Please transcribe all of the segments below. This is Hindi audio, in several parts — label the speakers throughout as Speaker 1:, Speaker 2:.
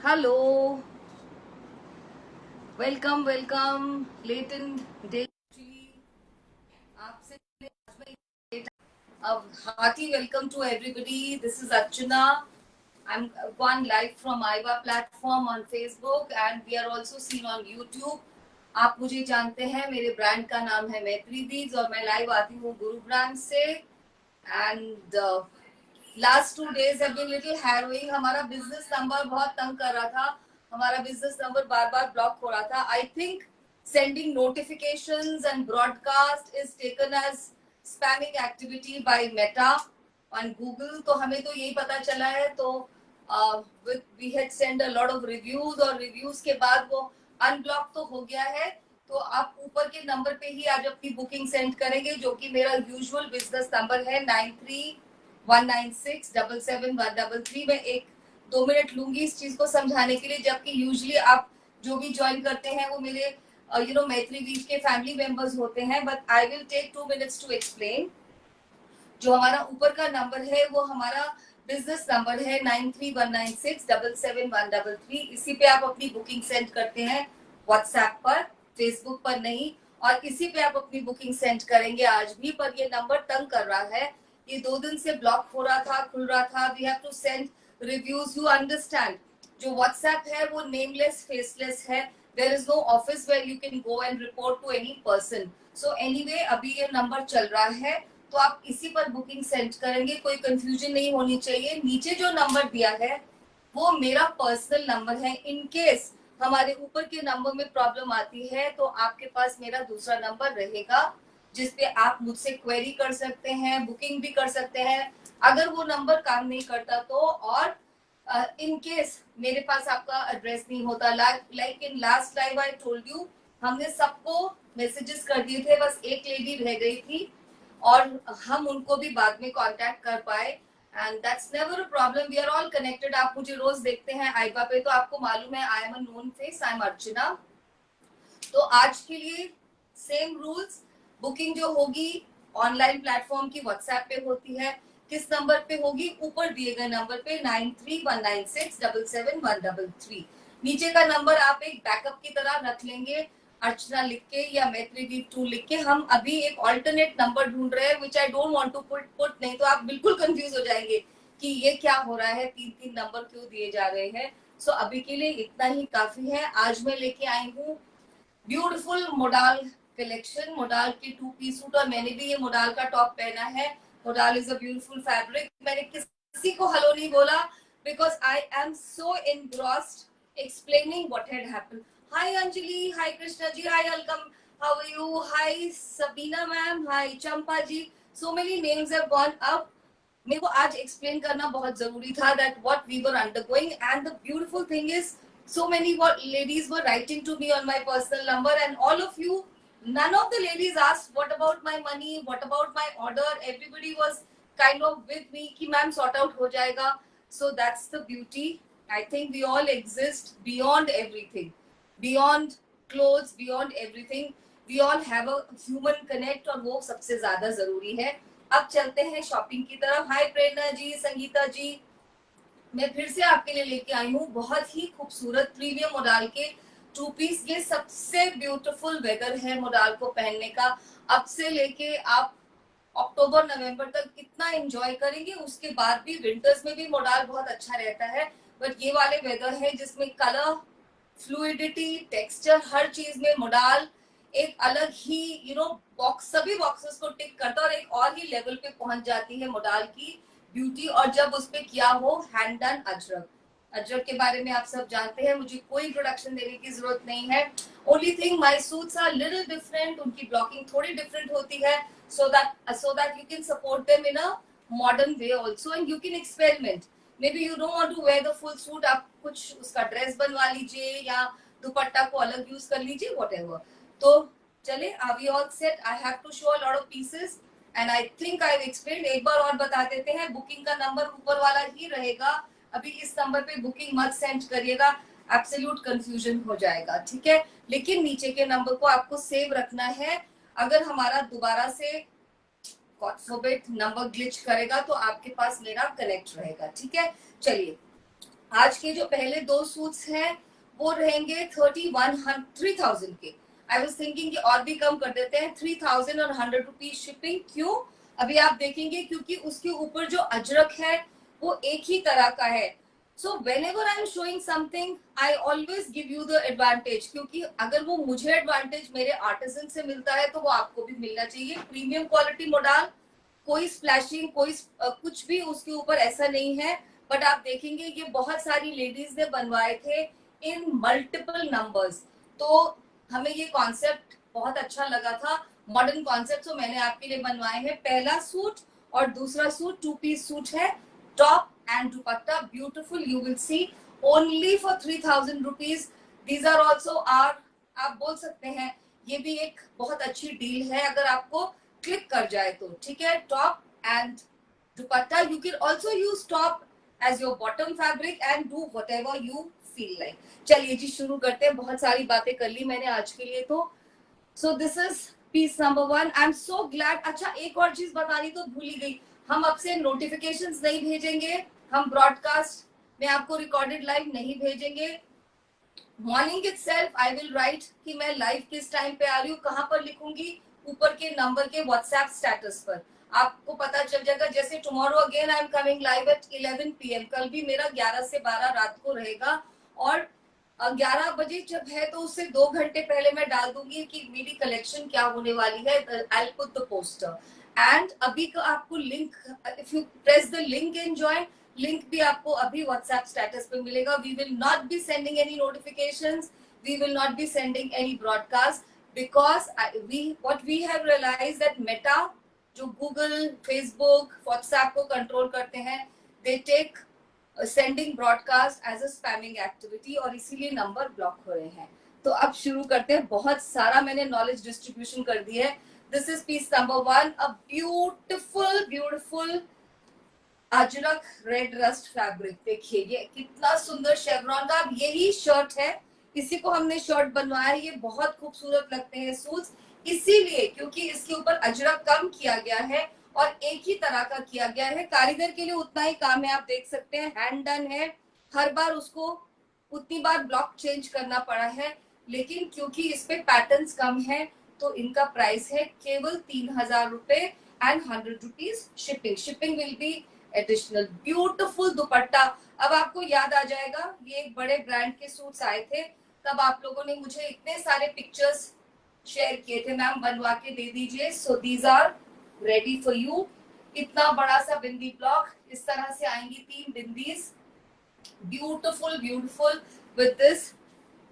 Speaker 1: Hello, welcome welcome. Late in day आपसे hearty welcome to everybody. This is Archana. I'm one live from Aiva platform on Facebook and we are also seen on YouTube. आप मुझे जानते हैं, मेरे ब्रांड का नाम है मैत्री दीज और मैं लाइव आती हूँ गुरुग्राम से। And last 2 days have been little harrowing. हमारा बिजनेस नंबर बहुत तंग कर रहा था, हमारा बिजनेस नंबर बार बार ब्लॉक हो रहा था। I think sending notifications and broadcast is taken as spamming activity by Meta on Google. तो हमें तो यही पता चला है। तो we had sent a lot of reviews और reviews के बाद वो अनब्लॉक तो हो गया है। तो आप ऊपर के नंबर पे ही आज अपनी बुकिंग सेंड करेंगे, जो कि मेरा यूजुअल बिजनेस नंबर है 9319677133। मैं 1-2 मिनट लूंगी इस चीज को समझाने के लिए, जबकि यूजुअली आप जो भी ज्वाइन करते हैं वो मेरे मैत्री वीज के फैमिली मेंबर्स होते हैं। But I will take 2 minutes to explain. जो हमारा ऊपर का नंबर है वो हमारा बिजनेस नंबर है 9319677133। इसी पे आप अपनी बुकिंग सेंड करते हैं, व्हाट्सएप पर, फेसबुक पर नहीं। और इसी पे आप अपनी बुकिंग सेंड करेंगे आज भी। पर ये नंबर तंग कर रहा है, ये 2 दिन से ब्लॉक हो रहा था, खुल रहा था। We have to send reviews, you understand. जो व्हाट्सएप है वो नेमलेस फेसलेस है। There is no office where you can go and report to any person. So anyway अभी ये नंबर चल रहा है, तो आप इसी पर बुकिंग सेंड करेंगे। कोई कंफ्यूजन नहीं होनी चाहिए। नीचे जो नंबर दिया है वो मेरा पर्सनल नंबर है। इन केस हमारे ऊपर के नंबर में प्रॉब्लम आती है तो आपके पास मेरा दूसरा नंबर रहेगा, जिसपे आप मुझसे क्वेरी कर सकते हैं, बुकिंग भी कर सकते हैं अगर वो नंबर काम नहीं करता तो। और इन केस मेरे पास आपका एड्रेस नहीं होता, like in last live I told you, हमने सबको मैसेजेस कर दिए थे, बस एक लेडी रह गई थी और हम उनको भी बाद में कांटेक्ट कर पाए। And that's never a problem, we are all connected. आप मुझे रोज देखते हैं आईबा पे, तो आपको मालूम है I am a known face, I am Archana. तो आज के लिए सेम रूल्स। बुकिंग जो होगी ऑनलाइन प्लेटफॉर्म की व्हाट्सएप पे होती है। किस नंबर पे होगी? ऊपर दिए गए नंबर पे 9319677133। नीचे का नंबर आप एक बैकअप की तरह रख लेंगे, अर्चना लिख के या मैत्री दी 2 लिख के। हम अभी एक ऑल्टरनेट नंबर ढूंढ रहे हैं, which I don't want to put, नहीं तो आप बिल्कुल कंफ्यूज हो जाएंगे कि ये क्या हो रहा है, 3-3 नंबर क्यों दिए जा रहे हैं। सो अभी के लिए इतना ही काफी है। आज मैं लेके आई हूँ ब्यूटीफुल मोडाल कलेक्शन, मोडाल के 2 पीस सूट। और मैंने भी ये मोडाल का टॉप पहना है। Modal is a beautiful fabric. मैंने किसी को हेलो नहीं बोला because I am so engrossed explaining what had happened. Hi Anjali, hi Krishna ji, hi Alkam, how are you? Hi Sabina ma'am, hi Champa ji. So many names have gone up. मेरे को आज एक्सप्लेन करना बहुत जरूरी था that what we were undergoing. And the beautiful thing is so many ladies were writing to me on my personal number, and all of you, none of the ladies asked what about my money, what about my order. Everybody was kind of with me कि मैम sort out हो जाएगा. So that's the beauty. I think we all exist beyond everything, beyond clothes, beyond everything. We all have a human connect और वो सबसे ज्यादा जरूरी है। अब चलते हैं शॉपिंग की तरफ। हाय प्रेरणा जी, संगीता जी, मैं फिर से आपके लिए लेके आई हूँ बहुत ही खूबसूरत प्रीमियम मोडाल के 2 पीस। ये सबसे ब्यूटीफुल वेदर है मोडाल को पहनने का। अब से लेके आप अक्टूबर नवंबर तक इतना एंजॉय करेंगे, उसके बाद भी विंटर्स में भी मोडाल बहुत अच्छा रहता है। बट ये वाले वेदर है जिसमें कलर, फ्लूइडिटी, टेक्सचर, हर चीज में मोडाल एक अलग ही बॉक्स, सभी बॉक्सेस को टिक करता है और एक और ही लेवल पे पहुंच जाती है मोडाल की ब्यूटी। और जब उसपे किया हो हैंड डन अजरक। अजरक के बारे में आप सब जानते हैं, मुझे कोई इंट्रोडक्शन देने की जरूरत नहीं है। Only thing my suits are little different, उनकी ब्लॉकिंग थोड़ी डिफरेंट होती है, so that you can support them in a modern way also and you can experiment. Maybe you don't want to wear the full suit, आप कुछ उसका ड्रेस बनवा लीजिए या दुपट्टा को अलग यूज कर लीजिए, whatever. तो चले, are we all set? I have to show a lot of pieces and I think I've explained. एक बार और बता देते हैं, बुकिंग का नंबर ऊपर वाला ही रहेगा। अभी इस नंबर पे बुकिंग मत सेंड करिएगा, एब्सोल्यूट कंफ्यूजन हो जाएगा, ठीक है। लेकिन नीचे के नंबर को आपको सेव रखना है। अगर हमारा दोबारा से गॉड फॉरबिड नंबर ग्लिच करेगा तो आपके पास मेरा कनेक्ट रहेगा, ठीक है। चलिए आज के जो पहले 2 सूट्स हैं वो रहेंगे 3,000 के। आई वाज थिंकिंग कि और भी कम कर देते हैं, 3,000 और 100 रुपीज शिपिंग। क्यों? अभी आप देखेंगे क्योंकि उसके ऊपर जो अजरक है वो एक ही तरह का है। So when ever I am showing something I always give you the advantage, क्योंकि अगर वो मुझे एडवांटेज मेरे आर्टिजन से मिलता है तो वो आपको भी मिलना चाहिए। प्रीमियम क्वालिटी मोडाल, कोई स्प्लैशिंग, कोई कुछ भी उसके ऊपर ऐसा नहीं है। बट आप देखेंगे ये बहुत सारी लेडीज ने बनवाए थे इन मल्टीपल नंबर्स, तो हमें ये कॉन्सेप्ट बहुत अच्छा लगा था, मॉडर्न कॉन्सेप्ट। तो मैंने आपके लिए बनवाए हैं पहला सूट और दूसरा सूट, 2 पीस सूट है, top and dupatta beautiful, you will see, only for 3,000 rupees. These are also are, आप बोल सकते हैं ये भी एक बहुत अच्छी डील है अगर आपको क्लिक कर जाए तो, ठीक है। Top and dupatta, you can also use top as your bottom fabric and do whatever you feel like. चलिए जी शुरू करते हैं, बहुत सारी बातें कर ली मैंने आज के लिए तो। So this is piece number 1। I am so glad. अच्छा एक और चीज बतानी तो भूल ही गई, हम अब से नोटिफिकेशंस नहीं भेजेंगे, हम ब्रॉडकास्ट में आपको रिकॉर्डेड लाइव नहीं भेजेंगे। Morning itself I will write कि मैं लाइव किस टाइम पे आ रही हूँ, कहाँ पर लिखूंगी, ऊपर के नंबर के व्हाट्सएप स्टेटस पर आपको पता चल जाएगा। जैसे tomorrow again I am coming live at 11 PM, कल भी मेरा 11 से 12 रात को रहेगा, और 11 बजे जब है तो उससे 2 घंटे पहले मैं डाल दूंगी कि मेरी कलेक्शन क्या होने वाली है। I put the poster and अभी का आपको link, if you press the link and join, link भी आपको अभी व्हाट्सएप स्टेटस पे मिलेगा। We will not be sending any notifications, we will not be sending any broadcast, because what we have realised that Meta, जो गूगल, फेसबुक, व्हाट्सएप को कंट्रोल करते हैं, they take sending broadcast as a spamming activity, और इसीलिए नंबर ब्लॉक हो रहे हैं। तो अब शुरू करते हैं, बहुत सारा मैंने नॉलेज डिस्ट्रीब्यूशन कर दी है। This is piece number 1, a beautiful beautiful Ajrak red rust fabric. देखिए ये कितना सुंदर शेवरॉन का, अब यही शर्ट है, इसी को हमने शर्ट बनवाया है। ये बहुत खूबसूरत लगते हैं सूट्स, इसीलिए क्योंकि इसके ऊपर अजरक कम किया गया है और एक ही तरह का किया गया है। कारीगर के लिए उतना ही काम है, आप देख सकते हैं हैंड डन है, हर बार उसको उतनी बार ब्लॉक चेंज करना पड़ा है, लेकिन क्योंकि इस पे पैटर्न्स कम है तो इनका प्राइस है केवल 3,000 रुपए and 100 rupees shipping. Shipping will be additional. Beautiful दुपट्टा, अब आपको याद आ जाएगा ये एक बड़े ब्रांड के सूट्स आए थे, तब आप लोगों ने मुझे इतने सारे पिक्चर्स शेयर किए थे, मैम बनवा के दे दीजिए। So these are ready for you. इतना बड़ा सा बिंदी ब्लॉक, इस तरह से आएंगी 3 bindis, beautiful beautiful with this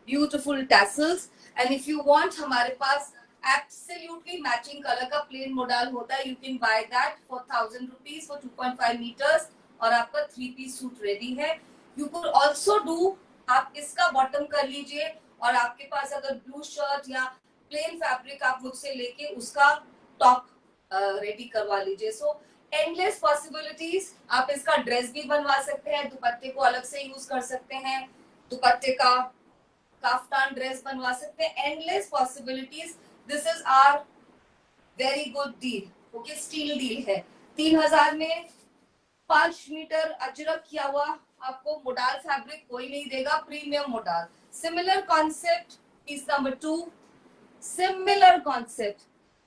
Speaker 1: beautiful tassels. And if you want, हमारे पास एब्सोल्युटली मैचिंग कलर का प्लेन मोडाल होता है, you can buy that for 1,000 rupees for 2.5 metres, और आपका 3 पीस सूट रेडी है। यू कुड ऑल्सो डू, आप इसका बॉटम कर लीजिए, और आपके पास अगर ब्लू शर्ट या प्लेन फैब्रिक आप मुझसे लेके उसका टॉप रेडी करवा लीजिए। So endless possibilities. आप इसका ड्रेस भी बनवा सकते हैं, दुपट्टे को अलग से यूज कर सकते हैं, दुपट्टे का काफ्तान ड्रेस बनवा सकते हैं, endless possibilities. This is our very good deal, okay, steal deal है। 3,000 में 5 मीटर अजरक किया हुआ आपको मोडाल फैब्रिक कोई नहीं देगा, premium modal. Similar concept piece number 2, similar concept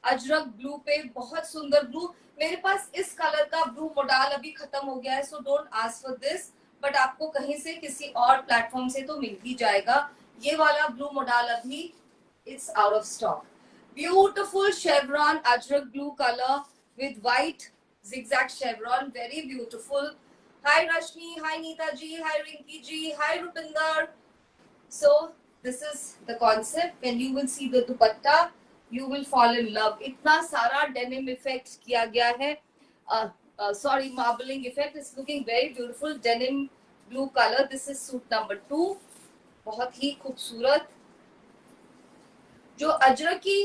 Speaker 1: ajrak blue पे, बहुत सुंदर ब्लू। मेरे पास इस कलर का ब्लू मोडाल अभी खत्म हो गया है, so don't ask for this, but आपको कहीं से किसी और प्लेटफॉर्म से तो मिल ही जाएगा। ये वाला ब्लू मोडाल अभी it's out of stock. Beautiful chevron Ajrak blue colour with white zigzag chevron, very beautiful. Hi Rashmi, hi Neeta ji, hi Rinki ji, hi Rupinder. So this is the concept. When you will see the dupatta, you will fall in love. इतना सारा denim effect किया गया है, sorry marbling effect, is looking very beautiful. Denim blue color, this is suit number 2, बहुत ही खूबसूरत। जो अजरक की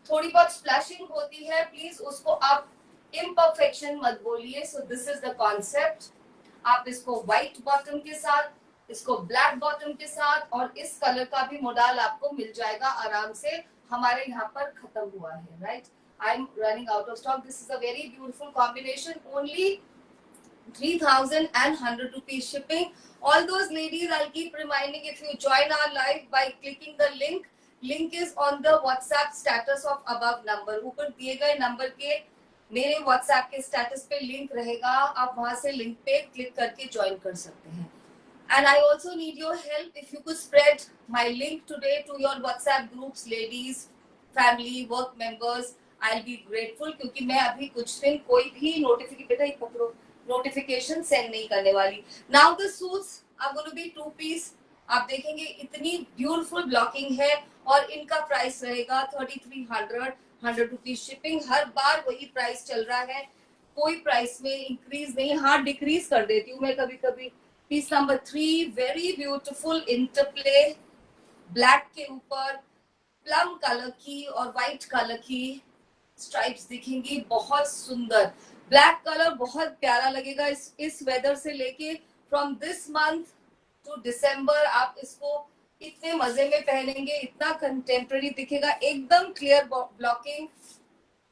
Speaker 1: थोड़ी बहुत स्प्लैशिंग होती है, प्लीज उसको आप इम्परफेक्शन मत बोलिए। So this is the concept. आप इसको व्हाइट बॉटम के साथ, इसको ब्लैक बॉटम के साथ, और इस कलर का भी मॉडल आपको मिल जाएगा आराम से, हमारे यहाँ पर खत्म हुआ है, right. I am running out of stock. This is a very beautiful combination, only 3,100 rupees shipping. All those ladies, I'll keep reminding, if you join our live by clicking the link is on the WhatsApp status of above number. ऊपर दिए गए नंबर के मेरे WhatsApp के स्टेटस पे लिंक रहेगा, आप वहां से लिंक पे क्लिक करके ज्वाइन कर सकते हैं. And I also need your help. If you could spread my link today to your WhatsApp groups, ladies, family, work members, I'll be grateful. क्योंकि मैं अभी कुछ दिन कोई भी नोटिफिकेशन सेंड नहीं करने वाली. Now the suits are going to be 2-piece. आप देखेंगे इतनी ब्यूटीफुल ब्लॉकिंग है और इनका प्राइस रहेगा 3300, 100 रुपीज शिपिंग. हर बार वही प्राइस चल रहा है, कोई प्राइस में इंक्रीज नहीं. हाँ, डिक्रीज कर देती हूँ मैं कभी कभी. Piece number 3, very beautiful interplay, black के ऊपर प्लम कलर की और व्हाइट कलर की स्ट्राइप्स दिखेंगी, बहुत सुंदर. ब्लैक कलर बहुत प्यारा लगेगा इस वेदर से लेके. फ्रॉम दिस मंथ टू दिसंबर आप इसको इतने मजे में पहनेंगे, इतना कंटेम्प्रेरी दिखेगा, एकदम clear blocking.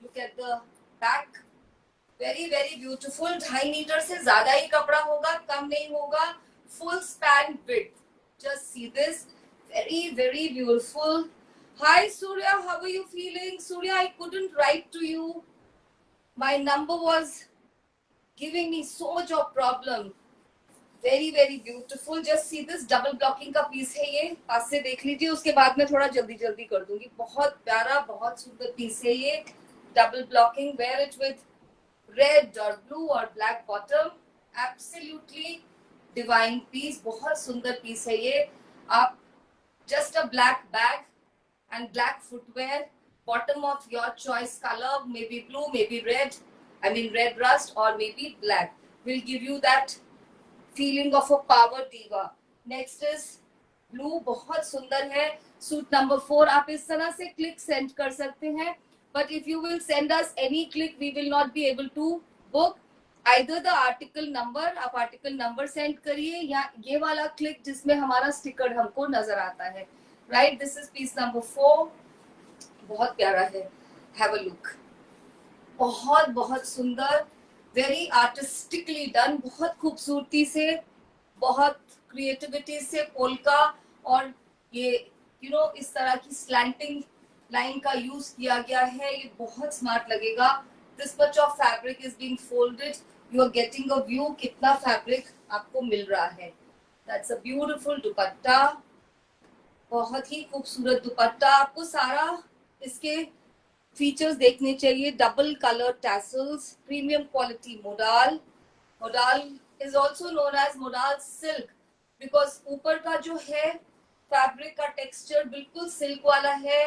Speaker 1: Look at the back, very very beautiful. 2.5 metre से ज्यादा ही कपड़ा होगा, कम नहीं होगा. Full span width. Just see this, very very beautiful. Hi Surya, how are you feeling? Surya, I couldn't write to you. My number was giving me so much of problem. Very very beautiful. Just see this, double blocking का पीस है ये. पास से देख लीजिए, उसके बाद में थोड़ा जल्दी जल्दी कर दूंगी. बहुत प्यारा, बहुत सुंदर पीस है ये. Double blocking. Wear it with red or blue or black bottom. Absolutely divine piece. बहुत सुंदर पीस है ये. आप just a black bag and black footwear, bottom of your choice color, maybe blue, maybe red, I mean red rust, or maybe black, will give you that feeling of a power diva. Next is blue, बहुत सुंदर है. सूट नंबर 4 आप इस तरह से क्लिक सेंड कर सकते हैं, but if you will send us any click, we will not be able to book either the article number. आप आर्टिकल नंबर सेंड करिए या ये वाला क्लिक जिसमें हमारा स्टिकर हमको नजर आता है. Right, this is piece number 4. बहुत प्यारा है. Have a look. बहुत बहुत सुंदर, वेरी आर्टिस्टिकली डन, बहुत खूबसूरती से, बहुत क्रिएटिविटी से पोल्का और ये इस तरह की स्लैंटिंग लाइन का यूज किया गया है. ये बहुत स्मार्ट लगेगा. This much of fabric is being folded. You are getting a view कितना फैब्रिक आपको मिल रहा है. That's a beautiful dupatta. बहुत ही खूबसूरत दुपट्टा. आपको सारा इसके फीचर्स देखने चाहिए. Double colour tassels, premium quality modal. Modal is also known as modal silk because ऊपर का जो है फैब्रिक का टेक्सचर बिल्कुल सिल्क वाला है.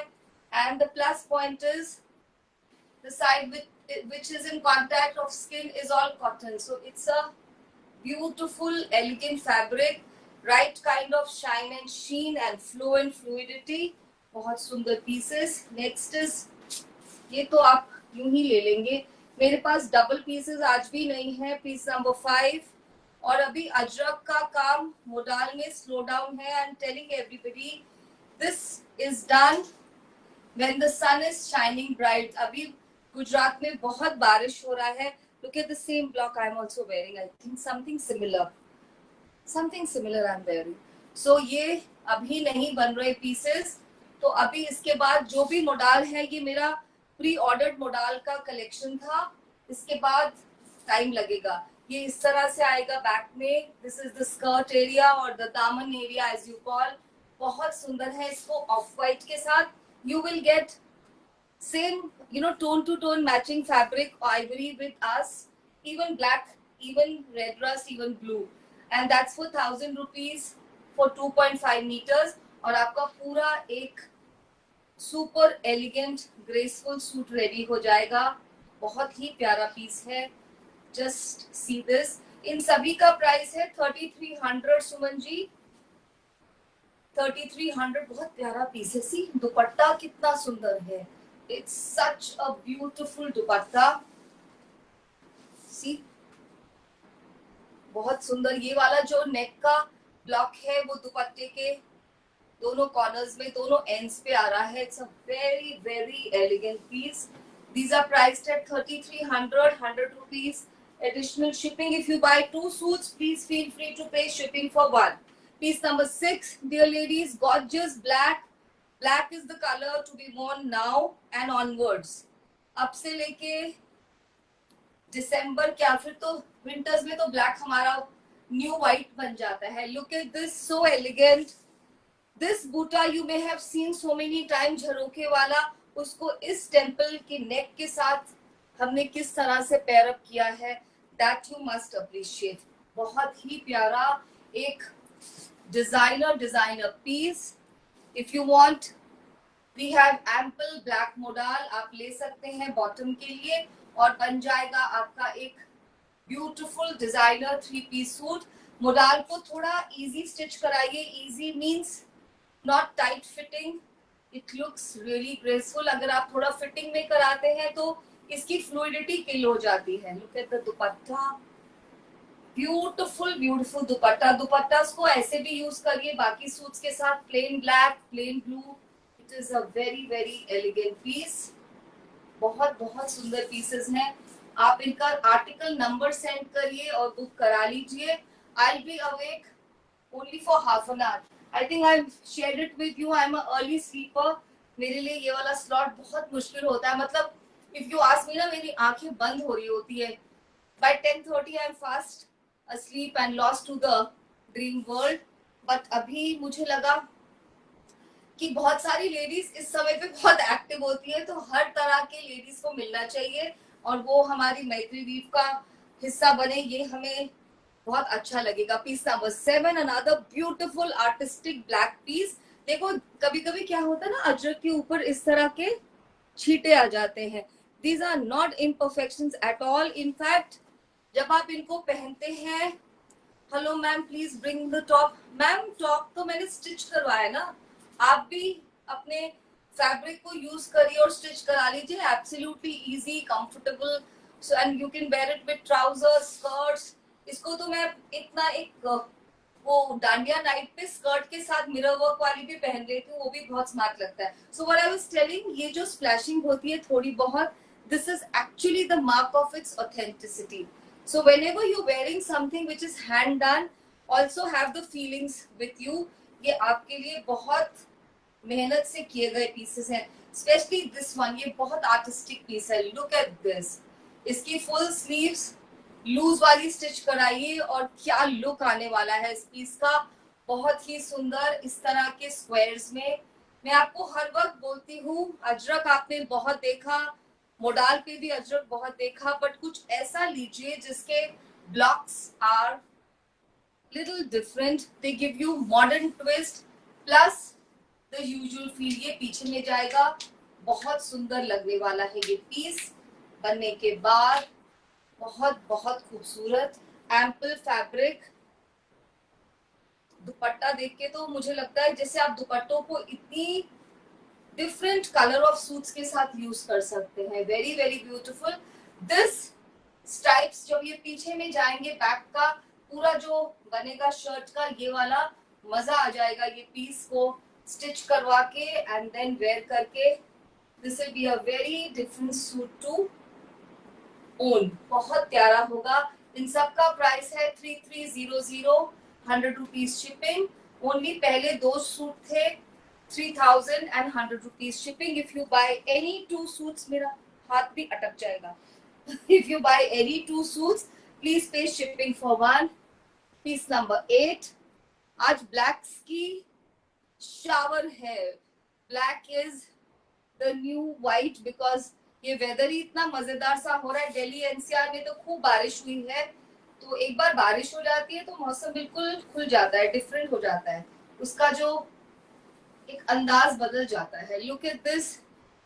Speaker 1: And the plus point is the side which is in contact of skin is all cotton, so it's a beautiful elegant fabric, right kind of shine and sheen and flow and fluidity. बहुत सुंदर pieces. Next is ये तो आप यूं ही ले लेंगे. मेरे पास डबल पीसेस आज भी नहीं है. Piece number 5. और अभी अजरक का काम मोडाल में स्लो डाउन है. I am telling everybody this is done when the sun is shining bright. अभी गुजरात में बहुत बारिश हो रहा है. Look at the same block I am also wearing. I think something similar I am wearing. So ये अभी नहीं बन रहे पीसेस. तो अभी इसके बाद जो भी मोडाल है, ये मेरा प्री ऑर्डर्ड मोडाल का कलेक्शन था. इसके बाद टाइम लगेगा. ये इस तरह से आएगा बैक में. This is the skirt area और द दामन एरिया एज यू कॉल. बहुत सुंदर है. इसको ऑफ व्हाइट के साथ you will get same tone to tone matching fabric, ivory with us, even black, even red rust, even blue, and that's for 1,000 rupees for 2.5 meters. और आपका पूरा एक super elegant graceful suit ready हो जाएगा. बहुत ही प्यारा पीस है. Just see this. इन सभी का प्राइस है 3300. सुमन जी 3300. बहुत प्यारा पीस है. सी दुपट्टा कितना सुंदर है. इट्स सच अ ब्यूटीफुल दुपट्टा. सी बहुत सुंदर. ये वाला जो नेक का ब्लॉक है वो दुपट्टे के दोनों कॉर्नर्स में, दोनों एंड्स पे आ रहा है. It's a very very elegant piece. These are priced at 3300, 100 rupees. additional shipping. If you buy 2 suits, please feel free to pay shipping for 1. Piece number 6, dear ladies, gorgeous black. Black is the color to be worn now and onwards. अब से लेके दिसंबर क्या फिर तो विंटर्स में तो ब्लैक हमारा न्यू व्हाइट बन जाता है. Look at this, so elegant. This बूटा you may have seen so many time, झरोखे वाला. उसको इस टेम्पल के नेक के साथ हमने किस तरह से पेयर अप किया है, दैट यू मस्ट अप्रिशिएट. बहुत ही प्यारा एक designer piece. If you want, we have ample black modal, आप ले सकते हैं बॉटम के लिए और बन जाएगा आपका एक beautiful designer 3-piece suit. Modal को थोड़ा इजी स्टिच कराइए. Easy means not tight fitting. It looks really graceful. अगर आप थोड़ा फिटिंग में कराते हैं तो इसकी फ्लूइडिटी किल हो जाती है. Look at the dupatta, beautiful beautiful dupatta. Dupatta को ऐसे भी यूज करिए बाकी सूट्स के साथ, plain black, plain blue. It is a very very elegant piece. बहुत बहुत सुंदर पीसेस हैं. आप इनका आर्टिकल नंबर सेंड करिए और बुक करा लीजिए. I will be awake only for half an hour. I think I shared it with you. I am a early sleeper. मेरे लिए ये वाला स्लॉट बहुत मुश्किल होता है. मतलब इफ यू आस्क मी ना, मेरी आंखें बंद हो रही होती है. By 10:30 I am fast asleep and lost to the dream world. But अभी मुझे लगा कि बहुत सारी लेडीज इस समय पे बहुत एक्टिव होती है, तो हर तरह के लेडीज को मिलना चाहिए और वो हमारी मैत्री वीव का हिस्सा बने. ये हमें बहुत अच्छा लगेगा. Piece number 7, another beautiful artistic black piece. देखो कभी कभी क्या होता है ना, अजरक के ऊपर इस तरह के छींटे आ जाते हैं. These are not imperfections at all. In fact जब आप इनको पहनते हैं, hello ma'am please bring the top. Ma'am top तो मैंने स्टिच करवाया ना, आप भी अपने फैब्रिक को यूज करिए और स्टिच करा लीजिए. Absolutely easy, comfortable, so and you can wear it with trousers, skirts. इसको तो मैं इतना एक वो डांडिया नाइट पे स्कर्ट के साथ मिरर वर्क वाली भी पहन लेती हूँ, वो भी बहुत स्मार्ट लगता है. So what I was telling, ये जो स्प्लैशिंग होती है थोड़ी बहुत, this is actually the mark of its authenticity. So whenever you're wearing something which is hand done, also have the feelings with you. ये आपके लिए बहुत मेहनत से किए गए पीसेस हैं. स्पेशली दिस वन, ये बहुत आर्टिस्टिक पीस है. Look at this. इसकी फुल स्लीव्स लूज वाली स्टिच कराइए और क्या लुक आने वाला है इस पीस का. बहुत ही सुंदर इस तरह के स्क्वायर्स में. मैं आपको हर वक्त बोलती हूँ, अजरक आपने बहुत देखा, मोडाल पे भी अजरक बहुत देखा, बट कुछ ऐसा लीजिए जिसके blocks are little different. They give you modern twist plus the usual feel. ये पीछे में जाएगा, बहुत सुंदर लगने वाला है ये पीस बनने के बाद. बहुत बहुत खूबसूरत एम्पल फैब्रिक. दुपट्टा देख के तो मुझे लगता है जैसे आप दुपट्टों को इतनी डिफरेंट कलर ऑफ सूट्स के साथ यूज कर सकते हैं. Very very beautiful. This stripes जब ये पीछे में जाएंगे, बैक का पूरा जो बनेगा शर्ट का, ये वाला मजा आ जाएगा ये पीस को स्टिच करवा के एंड देन वेयर करके. This will be a very different suit to own. बहुत प्यारा होगा. इन सब का प्राइस है 3300, 100 रुपीज शिपिंग. ओनली पहले 2 सूट थे 3,100 rupees shipping. If you buy any 2 suits, मेरा हाथ भी अटक जाएगा. If you buy any 2 suits, please pay shipping for 1. Piece number 8. आज blacks की shower है. Black is the new white because ये वेदर ही इतना मजेदार सा हो रहा है. दिल्ली एनसीआर में तो खूब बारिश हुई है, तो एक बार बारिश हो जाती है तो मौसम बिल्कुल खुल जाता है, डिफरेंट हो जाता है. उसका जो एक अंदाज बदल जाता है. Look at this,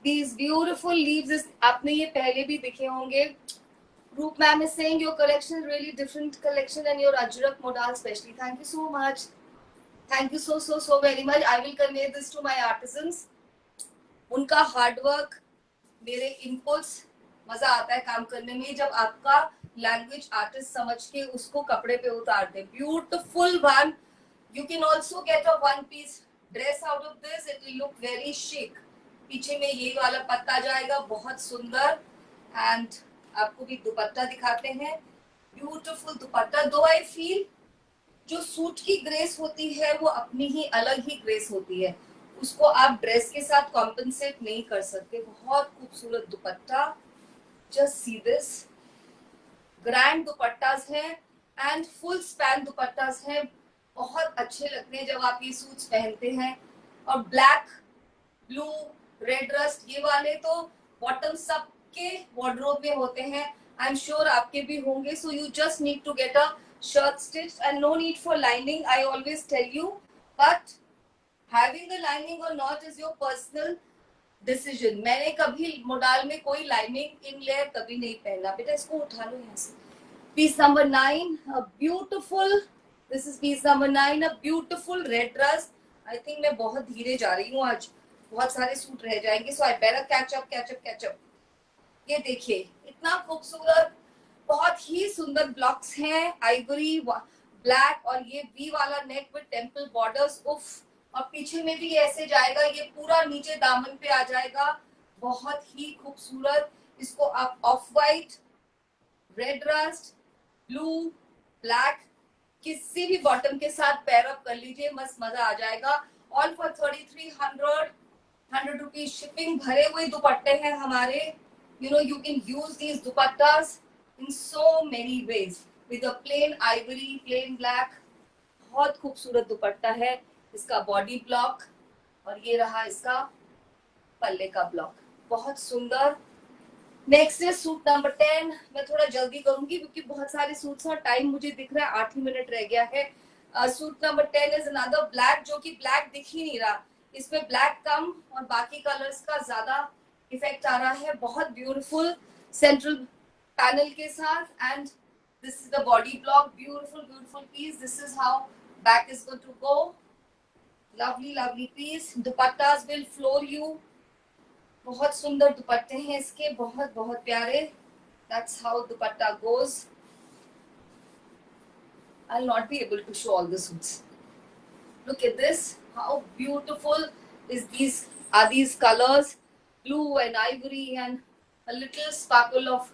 Speaker 1: these beautiful leaves. आपने ये पहले भी दिखे होंगे. Roop ma'am is saying your collection really different collection and your ajrak modal specially. Thank you so much. Thank you so so so very much. I will convey this to my artisans. उनका हार्डवर्क, मेरे इनपुट्स, मजा आता है काम करने में जब आपका लैंग्वेज आर्टिस्ट समझ के उसको कपड़े पे उतारते. Beautiful one. You can also get a 1-piece dress out of this. It will look very शिक. पीछे में ये वाला पत्ता जाएगा, बहुत सुंदर. एंड आपको भी दुपट्टा दिखाते हैं. ब्यूटीफुल दुपट्टा। दो आई फील जो सूट की ग्रेस होती है वो अपनी ही अलग ही ग्रेस होती है, उसको आप ड्रेस के साथ कॉम्पेंसेट नहीं कर सकते। बहुत खूबसूरत dupatta, just see this, grand dupattas हैं एंड फुल स्पैन दुपट्टास हैं, बहुत अच्छे लगते हैं जब आप ये सूट्स पहनते हैं। और ब्लैक, ब्लू, रेड रस्ट, ये वाले तो बॉटम सबके वार्डरोब में होते हैं, आई एम श्योर आपके भी होंगे। So you just need to get a shirt stitch and no need for lining, I always tell you, but having the lining or not is your personal decision. मैंने कभी मोडाल में कोई लाइनिंग इन लेयर कभी नहीं पहना। बेटा इसको उठा लो यहाँ से। Piece number 9, a beautiful, this is piece number 9, a beautiful red dress. I think मैं बहुत धीरे जा रही हूँ आज, बहुत सारे सूट रह जाएंगे, so I better catch up. ये देखिए इतना खूबसूरत, बहुत ही सुंदर ब्लॉक्स हैं, आइवरी ब्लैक, और ये वी वाला नेक विद टेम्पल बॉर्डर्स, उफ। और पीछे में भी ऐसे जाएगा, ये पूरा नीचे दामन पे आ जाएगा, बहुत ही खूबसूरत। इसको आप of white, red rust, blue, black किसी भी बॉटम के साथ पेयर अप कर लीजिए, मस्त मजा आ जाएगा। All for 3300 rupees shipping. भरे हुए दुपट्टे हैं हमारे, you know you can use these dupattas in so many ways with a plain ivory, plain black। बहुत खूबसूरत दुपट्टा है, इसका बॉडी ब्लॉक और ये रहा इसका पल्ले का ब्लॉक, बहुत सुंदर। नेक्स्ट है सूट नंबर 10। मैं थोड़ा जल्दी करूंगी क्योंकि बहुत सारे सूट्स और टाइम मुझे दिख रहा है 8 ही मिनट रह गया है। Suit number 10 is another black, जो कि ब्लैक दिख ही नहीं रहा, इसमें ब्लैक कम और बाकी कलर्स का ज्यादा इफेक्ट आ रहा है। बहुत ब्यूटीफुल सेंट्रल पैनल के साथ, and this is the body block, beautiful piece. This is how back is going to go, lovely piece. Dupattas will floor you, बहुत सुंदर दुपट्टे हैं इसके, बहुत प्यारे। That's how dupatta goes. I'll not be able to show all the suits. Look at this, how beautiful are these colors, blue and ivory and a little sparkle of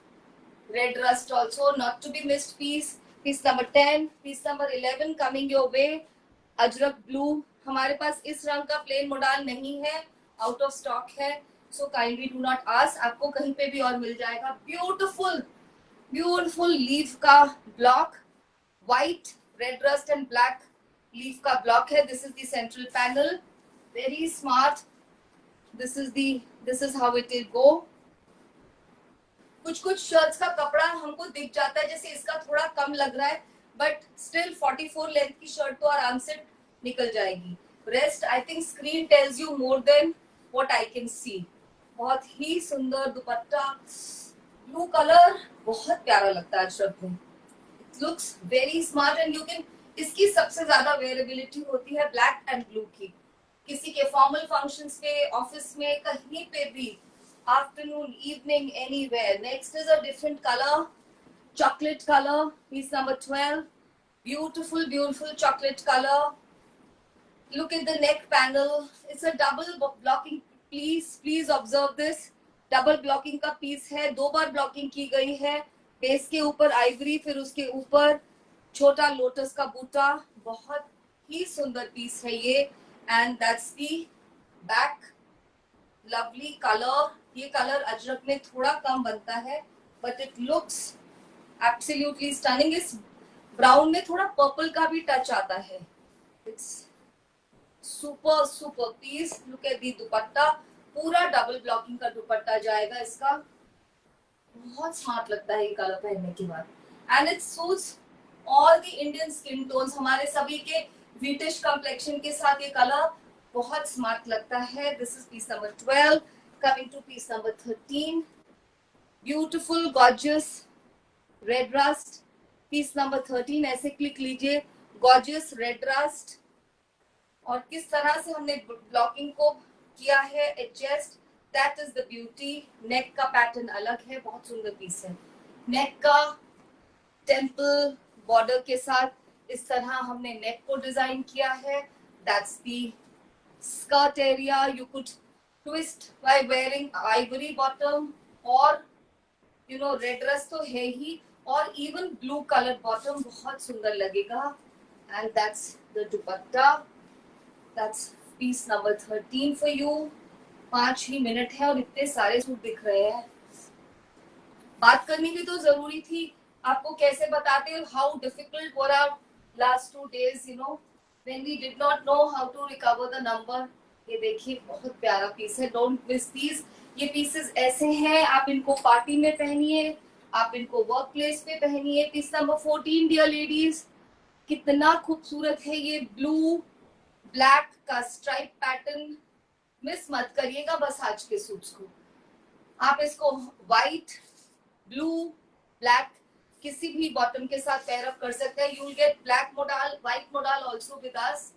Speaker 1: red rust also, not to be missed piece number 10। piece number 11 coming your way, Ajrak blue. हमारे पास इस रंग का प्लेन मॉडल नहीं है, आउट ऑफ स्टॉक है, so kindly do not ask, आपको कहीं पे भी और मिल जाएगा। ब्यूटीफुल लीफ का block, white, red rust and black leaf का ब्लॉक है। This is the central panel, very smart. This is how it will go. कुछ शर्ट्स का कपड़ा हमको दिख जाता है, जैसे इसका थोड़ा कम लग रहा है, बट स्टिल 44 लेंथ की शर्ट तो आराम से निकल जाएगी। Rest I think screen tells you more than what I can see. बहुत ही सुंदर दुपट्टा, ब्लू कलर बहुत प्यारा लगता है शर्ट में, it looks very smart and you can, इसकी सबसे ज्यादा वेयरेबिलिटी होती है ब्लैक एंड ब्लू की, किसी के फॉर्मल फंक्शंस पे, ऑफिस में, कहीं पे भी, afternoon, evening, anywhere। Next is a different color, chocolate color, piece number 12, beautiful chocolate color। Look at the neck panel, it's a double blocking, please observe this, double blocking का piece है, 2 बार blocking की गई है, बेस के ऊपर आइवरी, फिर उसके ऊपर छोटा लोटस का बूटा, बहुत ही सुंदर पीस है ये। And that's the back, lovely colour. ये कलर अजरक में थोड़ा कम बनता है, but it looks absolutely stunning. इस ब्राउन में थोड़ा पर्पल का भी टच आता है, it's super piece. Look at the dupatta, पूरा डबल ब्लॉकिंग का दुपट्टा जाएगा इसका, बहुत स्मार्ट लगता है ये कलर पहनने के बाद, and it suits all the Indian skin tones. हमारे सभी के व्हीटिश कम्प्लेक्शन के साथ ये कलर बहुत स्मार्ट लगता है। This is piece number 12। Coming to piece number 13, beautiful gorgeous red rust, piece number 13। ऐसे क्लिक लीजिए, गॉर्जियस रेड रस्ट, और किस तरह से हमने ब्लॉकिंग को किया है adjust, that is the beauty. Neck का पैटर्न अलग है, बहुत सुंदर पीस है। नेक का टेम्पल बॉर्डर के साथ इस तरह हमने नेक को डिजाइन किया है, that's the skirt area। You could twist by wearing ivory bottom, और red dress तो है ही, और इवन ब्लू कलर बॉटम बहुत सुंदर लगेगा. And that's the dupatta. That's piece number 13 for you. 5 ही मिनट है और इतने सारे सूट दिख रहे हैं. बात करनी भी तो जरूरी थी. आपको कैसे बताते हो how difficult were our last 2 days, you know, when we did not know how to recover the number. ये देखिए बहुत प्यारा पीस है. Don't miss these. ये पीसेस ऐसे हैं, आप इनको पार्टी में पहनिए, आप इनको वर्क प्लेस पे पहनिए. Piece number 14 dear ladies. कितना खूबसूरत है ये ब्लू ब्लैक का स्ट्राइप पैटर्न. मिस मत करिएगा बस आज के सूट्स को. आप इसको व्हाइट, ब्लू, ब्लैक किसी भी बॉटम के साथ पेयर अप कर सकते हैं. You will get black modal, white modal also with us.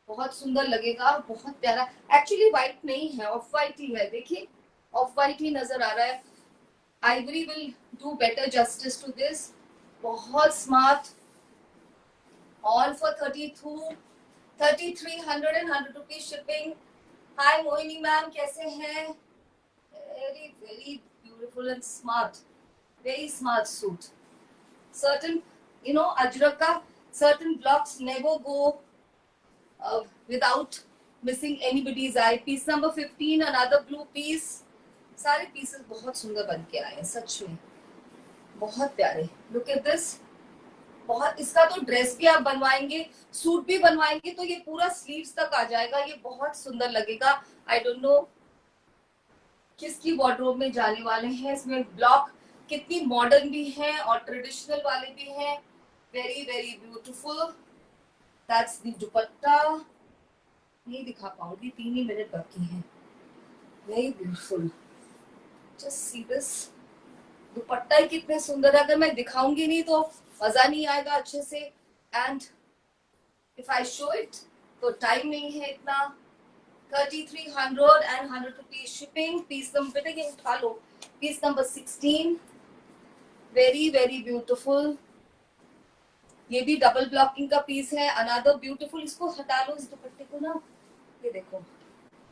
Speaker 1: बहुत सुंदर लगेगा, बहुत प्यारा. एक्चुअली व्हाइट नहीं है, ऑफ व्हाइट ही है. देखिए ऑफ व्हाइट ही नजर आ रहा है. Ivory will do better justice to this. बहुत smart. All for 3300 and 100 rupees shipping. Hi Mohini ma'am, कैसे हैं? Very very beautiful and smart. Very smart suit. Certain, you know, Ajrak ka certain blocks never go without missing anybody's eye. Piece number 15, another blue piece. सारे pieces बहुत सुंदर बन के आए हैं सच में, बहुत प्यारे. Look at this. बहुत, इसका तो ड्रेस भी आप बनवाएंगे, सूट भी बनवाएंगे तो ये पूरा स्लीव्स तक आ जाएगा. ये बहुत सुंदर लगेगा. आई डोंट नो किसकी वार्डरोब में जाने वाले हैं. इसमें ब्लॉक कितनी मॉडर्न भी हैं और ट्रेडिशनल वाले भी हैं. Very very beautiful. That's the dupatta. नहीं दिखा पाऊंगी, 3 ही मिनट बाकी हैं. Very beautiful. Just see this. Dupatta ही कितने सुंदर है. अगर मैं दिखाऊंगी नहीं तो मजा नहीं आएगा अच्छे से. And if I show it तो टाइम नहीं है इतना. 3300 and 100 rupees shipping. Piece number, बेटा ये उठा लो. Piece number 16. Very very beautiful. ये भी डबल ब्लॉकिंग का पीस है. Another beautiful. इसको हटा लो इस दुपट्टे को ना. ये देखो.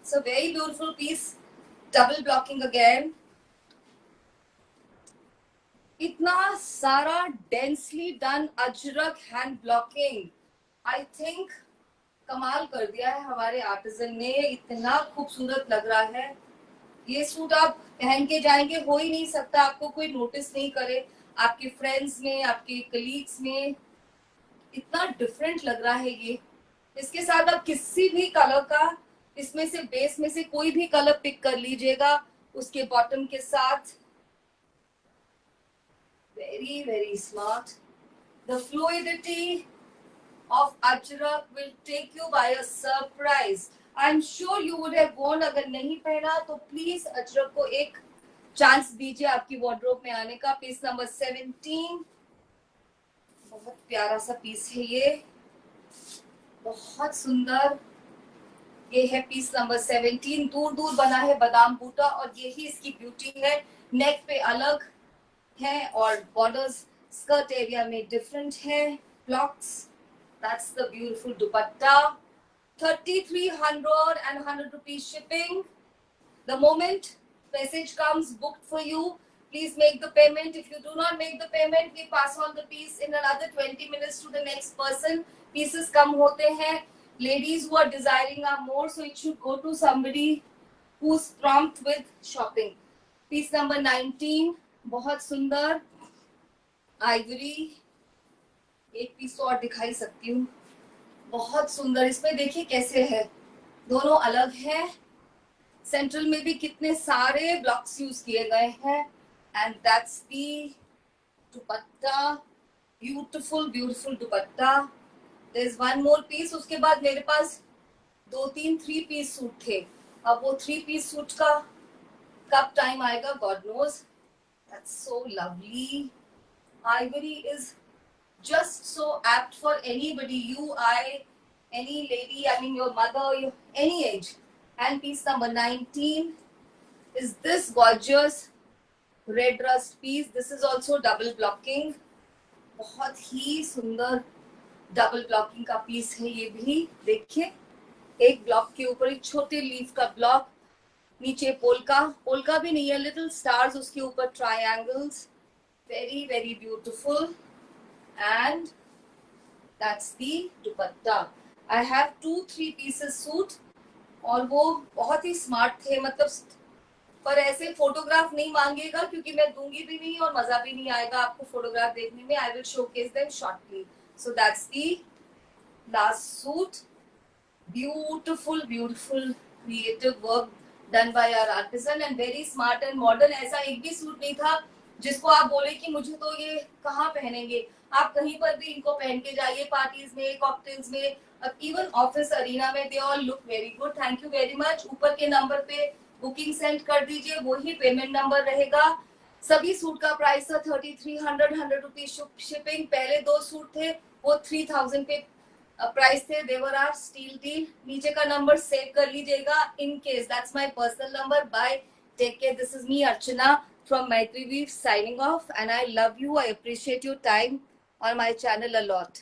Speaker 1: So very beautiful piece. Double blocking again. इतना सारा densely done ajrak hand blocking. I think कमाल कर दिया है हमारे आर्टिजन ने. इतना खूबसूरत लग रहा है. ये सूट आप पहन के जाएंगे, हो ही नहीं सकता आपको कोई नोटिस नहीं करे. आपके फ्रेंड्स में, आपके कलीग्स में इतना डिफरेंट लग रहा है ये. इसके साथ आप किसी भी कलर का, इसमें से बेस में से कोई भी कलर पिक कर लीजिएगा उसके बॉटम के साथ. Very very smart. The fluidity of Ajrak will take you by a surprise. I'm sure you would have worn. अगर नहीं पहना तो प्लीज अजरक को एक चांस दीजिए आपकी वार्डरोब में आने का. Piece number 17. बहुत प्यारा सा पीस है ये, बहुत सुंदर. ये है पीस नंबर 17. दूर दूर बना है बादाम बूटा और यही इसकी ब्यूटी है. नेक पे अलग है और बॉर्डर्स स्कर्ट एरिया में डिफरेंट है. Blocks. That's the beautiful dupatta. 3300 and 100 rupees shipping. The moment message comes booked for you, please make the payment. If you do not make the payment, we pass on the piece in another 20 minutes to the next person. Pieces कम होते हैं. Ladies who are desiring are more, so it should go to somebody who's prompt with shopping. Piece number 19. बहुत सुंदर ivory. एक पीस तो और दिखाई सकती हूँ. बहुत सुंदर. इसमें देखिए कैसे है, दोनों अलग है. सेंट्रल में भी कितने सारे ब्लॉक्स यूज किए गए हैं. And that's the dupatta. Beautiful beautiful dupatta. There is one more piece. उसके बाद मेरे पास 2-3 3 पीस सूट थे. अब वो 3 पीस सूट का कब टाइम आएगा God knows. That's so lovely. Ivory is just so apt for anybody, you, I, any lady, I mean your mother, any age. And piece number 19 is this gorgeous red rust piece. This is also double blocking. बहुत ही सुंदर डबल ब्लॉकिंग का पीस है ये भी. देखिए एक ब्लॉक के ऊपर एक छोटे लीफ का ब्लॉक, नीचे पोल्का. पोल्का भी नहीं है, लिटिल स्टार्स उसके ऊपर, triangles. very very beautiful, and that's the dupatta. I have 2-3 pieces suit, और वो बहुत ही स्मार्ट थे, मतलब पर ऐसे फोटोग्राफ नहीं मांगेगा क्योंकि मैं दूंगी भी नहीं और मजा भी नहीं आएगा आपको फोटोग्राफ देखने में. I will showcase them shortly. So that's the last suit. Beautiful beautiful creative work done by our artisan and very smart and modern. ऐसा एक भी सूट नहीं था जिसको आप बोले कि मुझे तो ये कहाँ पहनेंगे. आप कहीं पर भी इनको पहन के जाइए, पार्टीज में, कॉकटेल्स में, इवन ऑफिस अरीना में. They all look very good. Thank you very much. ऊपर के नंबर पे बुकिंग सेंड कर दीजिए, वही पेमेंट नंबर रहेगा. सभी सूट का प्राइस था 3300 रुपीज शिपिंग. पहले 2 सूट थे वो 3000 पे प्राइस थे. There are steal deal. नीचे का नंबर सेव कर लीजिएगा in case. That's my personal number. Bye, take care. This is me Archana from Maitri Weave signing off, and I love you. I appreciate your time on my channel a lot.